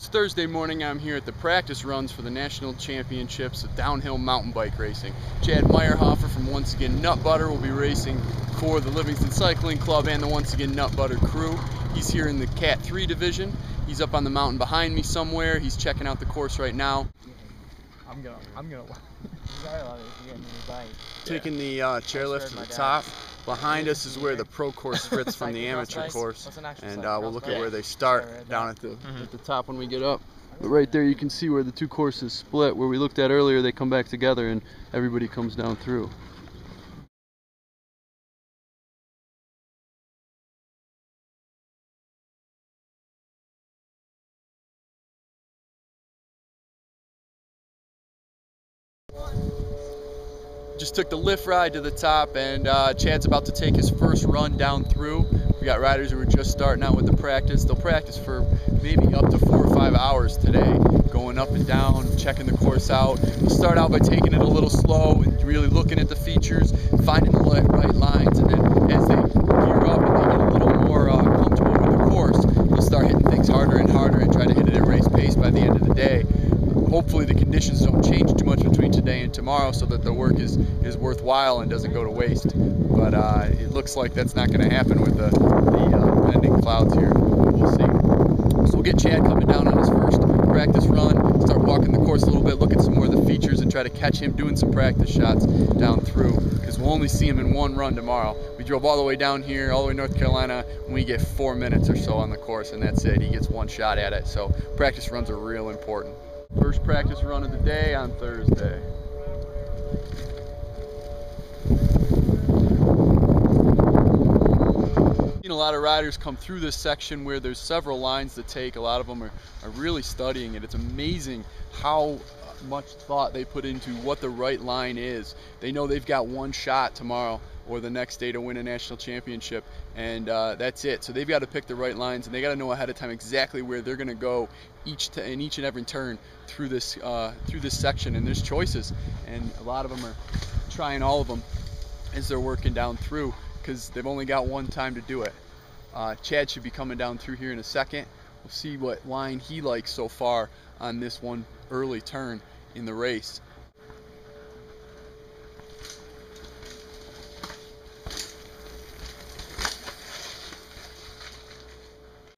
It's Thursday morning. I'm here at the practice runs for the National Championships of Downhill Mountain Bike Racing. Chad Meyerhoefer from Once Again Nut Butter will be racing for the Livingston Cycling Club and the Once Again Nut Butter crew. He's here in the Cat 3 division. He's up on the mountain behind me somewhere. He's checking out the course right now. I'm gonna Taking the chairlift to the top. Behind us is where the pro course splits from the amateur course, and we'll look at where they start down at the top when we get up. But right there you can see where the two courses split. Where we looked at earlier, they come back together and everybody comes down through. Just took the lift ride to the top, and Chad's about to take his first run down through. We got riders who are just starting out with the practice. They'll practice for maybe up to 4 or 5 hours today, going up and down, checking the course out. We'll start out by taking it a little slow and really looking at the features, finding the right lines, and then as they gear up and they get a little more comfortable with the course, they'll start hitting things harder and harder and try to hit it at race pace by the end of the day. Hopefully the conditions don't change too much between today and tomorrow so that the work is worthwhile and doesn't go to waste. But it looks like that's not going to happen with the bending clouds here. We'll see. So we'll get Chad coming down on his first practice run, start walking the course a little bit, look at some more of the features and try to catch him doing some practice shots down through, because we'll only see him in one run tomorrow. We drove all the way down here, all the way to North Carolina, and we get 4 minutes or so on the course, and that's it. He gets one shot at it. So practice runs are real important. First practice run of the day on Thursday. Seen a lot of riders come through this section where there's several lines to take. A lot of them are really studying it. It's amazing how much thought they put into what the right line is. They know they've got one shot tomorrow or the next day to win a national championship, and that's it. So they've got to pick the right lines, and they got to know ahead of time exactly where they're going to go in each and every turn through this section. And there's choices, and a lot of them are trying all of them as they're working down through, because they've only got one time to do it. Chad should be coming down through here in a second. We'll see what line he likes so far on this one early turn in the race.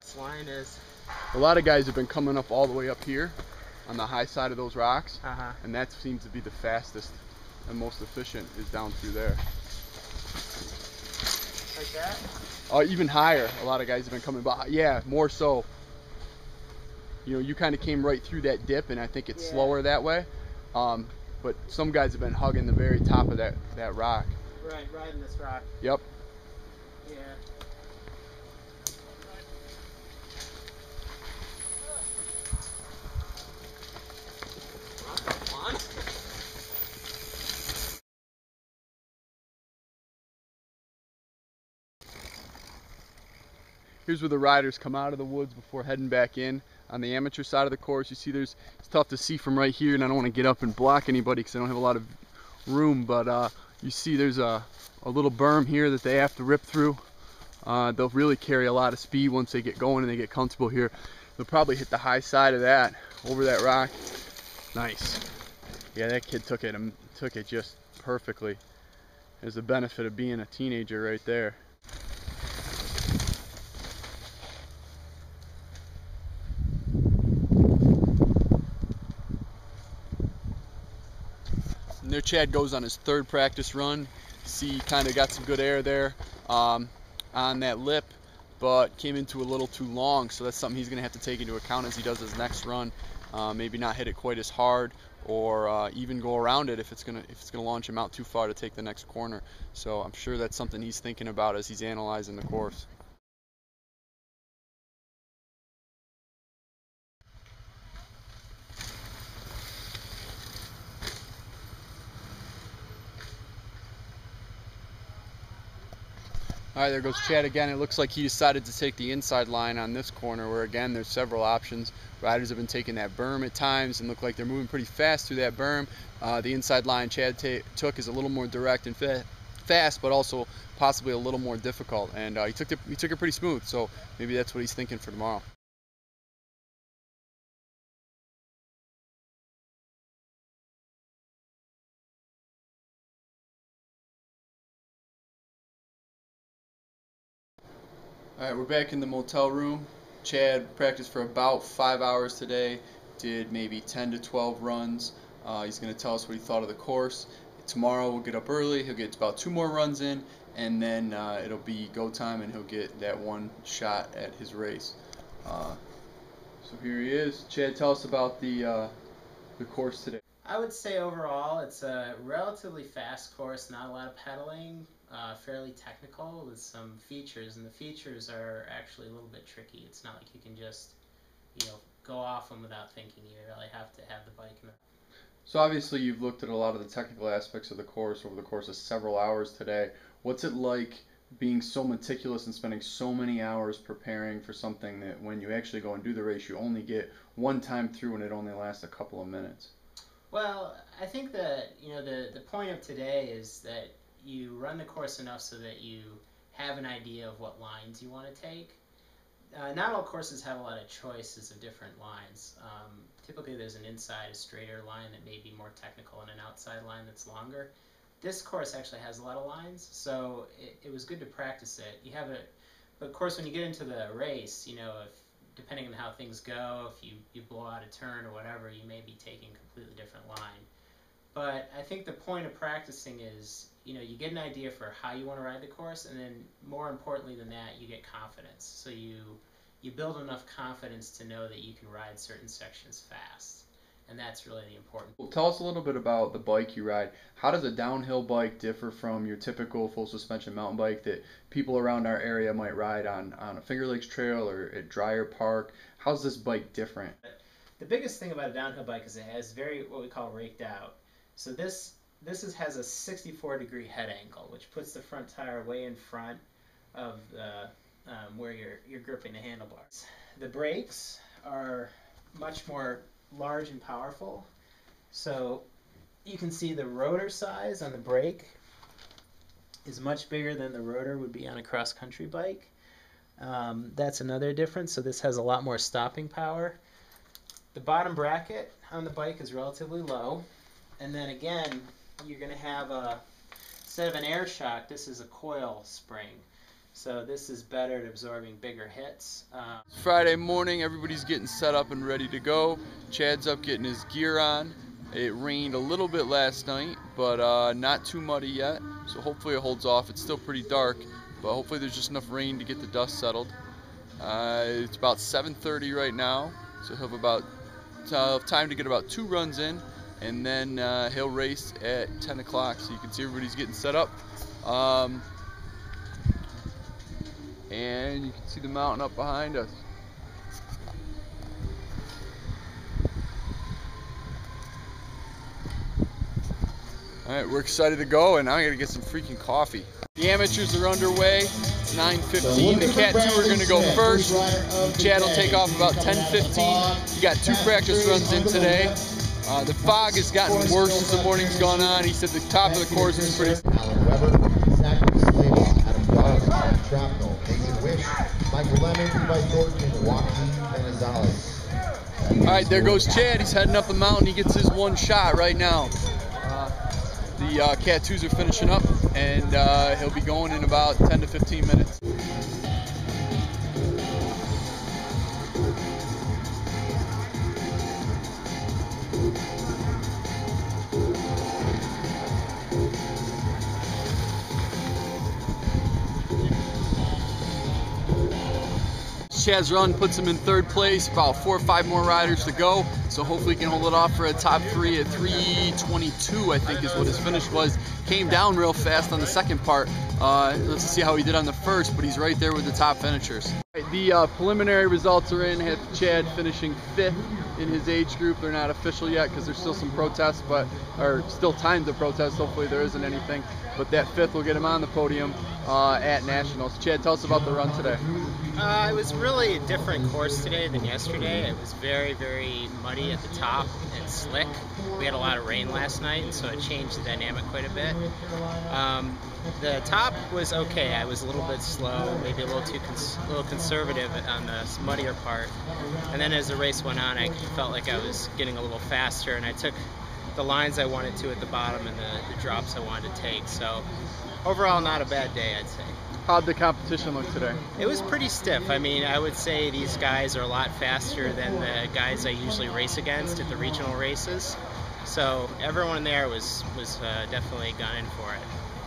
This line is... A lot of guys have been coming up all the way up here on the high side of those rocks, and that seems to be the fastest and most efficient, is down through there. Like that? Even higher. A lot of guys have been coming by. Yeah, more so. You know, you kind of came right through that dip, and I think it's slower that way. But some guys have been hugging the very top of that rock. Right, riding this rock. Yep. Yeah. Come on. Here's where the riders come out of the woods before heading back in. On the amateur side of the course, you see it's tough to see from right here, and I don't want to get up and block anybody because I don't have a lot of room, but you see there's a little berm here that they have to rip through. They'll really carry a lot of speed once they get going and they get comfortable here. They'll probably hit the high side of that, over that rock. Nice. Yeah, that kid took it just perfectly. There's the benefit of being a teenager right there. And there Chad goes on his third practice run. See, he kind of got some good air there on that lip, but came into a little too long, so that's something he's going to have to take into account as he does his next run. Maybe not hit it quite as hard, or even go around it if it's gonna launch him out too far to take the next corner. So I'm sure that's something he's thinking about as he's analyzing the course. All right, there goes Chad again. It looks like he decided to take the inside line on this corner, where again there's several options. Riders have been taking that berm at times and look like they're moving pretty fast through that berm. The inside line Chad took is a little more direct and fast, but also possibly a little more difficult. And he took it pretty smooth. So maybe that's what he's thinking for tomorrow. All right, we're back in the motel room. Chad practiced for about 5 hours today, did maybe 10 to 12 runs. He's going to tell us what he thought of the course. Tomorrow we'll get up early, he'll get about 2 more runs in, and then it'll be go time and he'll get that one shot at his race. So here he is. Chad, tell us about the course today. I would say overall it's a relatively fast course, not a lot of pedaling, fairly technical with some features, and the features are actually a little bit tricky. It's not like you can just, go off them without thinking. You really have to have the bike in the... So obviously you've looked at a lot of the technical aspects of the course over the course of several hours today. What's it like being so meticulous and spending so many hours preparing for something that when you actually go and do the race you only get one time through and it only lasts a couple of minutes? Well, I think that, the point of today is that you run the course enough so that you have an idea of what lines you want to take. Not all courses have a lot of choices of different lines. Typically there's an inside, a straighter line that may be more technical and an outside line that's longer. This course actually has a lot of lines, so it was good to practice it. But of course when you get into the race, if depending on how things go, if you blow out a turn or whatever, you may be taking a completely different line. But I think the point of practicing is, you get an idea for how you want to ride the course, and then more importantly than that, you get confidence. So you build enough confidence to know that you can ride certain sections fast. And that's really the important. Well, tell us a little bit about the bike you ride. How does a downhill bike differ from your typical full suspension mountain bike that people around our area might ride on a Finger Lakes trail or at Dryer Park? How's this bike different? The biggest thing about a downhill bike is it has what we call raked out. So this has a 64-degree head angle, which puts the front tire way in front of where you're gripping the handlebars. The brakes are much more large and powerful. So you can see the rotor size on the brake is much bigger than the rotor would be on a cross-country bike. That's another difference. So this has a lot more stopping power. The bottom bracket on the bike is relatively low. And then again, you're going to have instead of an air shock, this is a coil spring. So this is better at absorbing bigger hits. Friday morning, everybody's getting set up and ready to go. Chad's up getting his gear on. It rained a little bit last night, but not too muddy yet. So hopefully it holds off. It's still pretty dark, but hopefully there's just enough rain to get the dust settled. It's about 7:30 right now, so he'll have time to get about 2 runs in, and then he'll race at 10 o'clock. So you can see everybody's getting set up. And you can see the mountain up behind us. Alright, we're excited to go, and now I gotta get some freaking coffee. The amateurs are underway. It's 9:15. The Cat 2 are gonna go first. Chad will take off about 10:15. You got 2 practice runs in today. The fog has gotten worse as the morning's gone on. He said the top of the course is pretty... Alright, there goes Chad. He's heading up the mountain. He gets his one shot right now. The Cat 2s are finishing up, and he'll be going in about 10 to 15 minutes. Chad's run puts him in 3rd place, about 4 or 5 more riders to go, so hopefully he can hold it off for a top 3 at 3:22, I think is what his finish was. Came down real fast on the second part. Let's see how he did on the first, but he's right there with the top finishers. The preliminary results are in. Have Chad finishing 5th in his age group. They're not official yet because there's still some protests, or still time to protest. Hopefully there isn't anything, but that 5th will get him on the podium at Nationals. Chad, tell us about the run today. It was really a different course today than yesterday. It was very, very muddy at the top and slick. We had a lot of rain last night, so it changed the dynamic quite a bit. The top was okay. I was a little bit slow, maybe a little conservative on the muddier part. And then as the race went on, I felt like I was getting a little faster, and I took the lines I wanted to at the bottom and the drops I wanted to take. So overall, not a bad day, I'd say. How'd the competition look today? It was pretty stiff. I mean, I would say these guys are a lot faster than the guys I usually race against at the regional races. So everyone there was definitely gunning for it.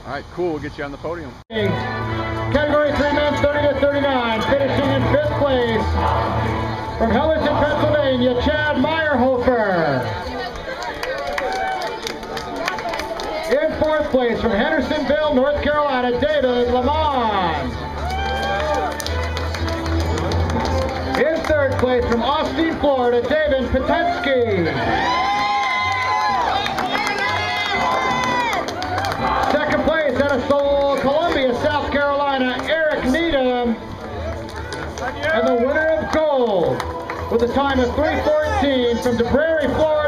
All right, cool. We'll get you on the podium. Category 3 men, 30 to 39, finishing in 5th place from Hellerton, Pennsylvania, Chad Meyerhoefer. In 4th place from Hendersonville, North Carolina, David Lamont. In 3rd place from Austin, Florida, David Patensky. 2nd place out of Columbia, South Carolina, Eric Needham. And the winner of gold with a time of 3:14 from DeBrary, Florida.